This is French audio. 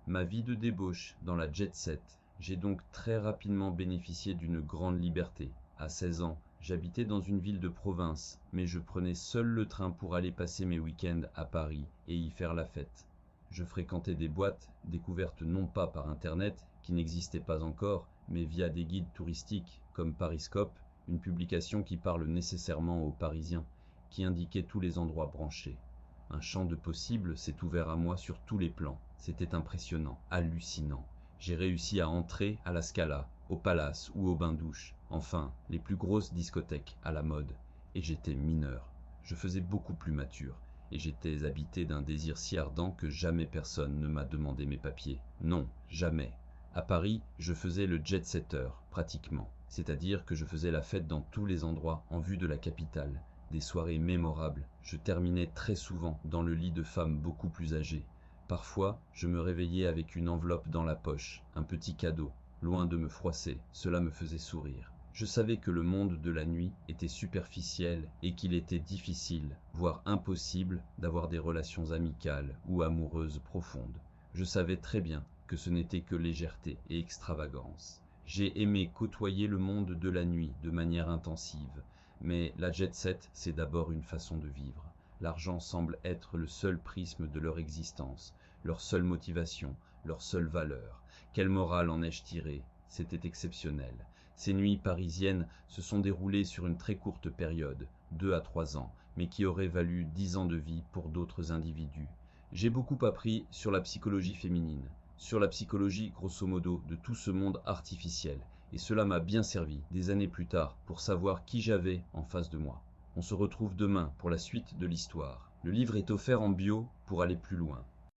ma vie de débauche dans la jet-set. J'ai donc très rapidement bénéficié d'une grande liberté. À 16 ans, j'habitais dans une ville de province, mais je prenais seul le train pour aller passer mes week-ends à Paris et y faire la fête. Je fréquentais des boîtes, découvertes non pas par Internet, qui n'existait pas encore, mais via des guides touristiques comme Pariscope, une publication qui parle nécessairement aux Parisiens, qui indiquait tous les endroits branchés. Un champ de possibles s'est ouvert à moi sur tous les plans. C'était impressionnant, hallucinant. J'ai réussi à entrer à la Scala, au Palace ou au bain-douche, enfin, les plus grosses discothèques à la mode. Et j'étais mineur. Je faisais beaucoup plus mature, et j'étais habité d'un désir si ardent que jamais personne ne m'a demandé mes papiers. Non, jamais. À Paris, je faisais le jet-setter, pratiquement. C'est-à-dire que je faisais la fête dans tous les endroits en vue de la capitale. Des soirées mémorables. Je terminais très souvent dans le lit de femmes beaucoup plus âgées. Parfois, je me réveillais avec une enveloppe dans la poche, un petit cadeau. Loin de me froisser, cela me faisait sourire. Je savais que le monde de la nuit était superficiel et qu'il était difficile, voire impossible, d'avoir des relations amicales ou amoureuses profondes. Je savais très bien que ce n'était que légèreté et extravagance. J'ai aimé côtoyer le monde de la nuit de manière intensive, mais la jet-set, c'est d'abord une façon de vivre. L'argent semble être le seul prisme de leur existence, leur seule motivation, leur seule valeur. Quelle morale en ai-je tiré? C'était exceptionnel. Ces nuits parisiennes se sont déroulées sur une très courte période, 2 à 3 ans, mais qui auraient valu 10 ans de vie pour d'autres individus. J'ai beaucoup appris sur la psychologie féminine, sur la psychologie, grosso modo, de tout ce monde artificiel, et cela m'a bien servi, des années plus tard, pour savoir qui j'avais en face de moi. On se retrouve demain pour la suite de l'histoire. Le livre est offert en bio pour aller plus loin.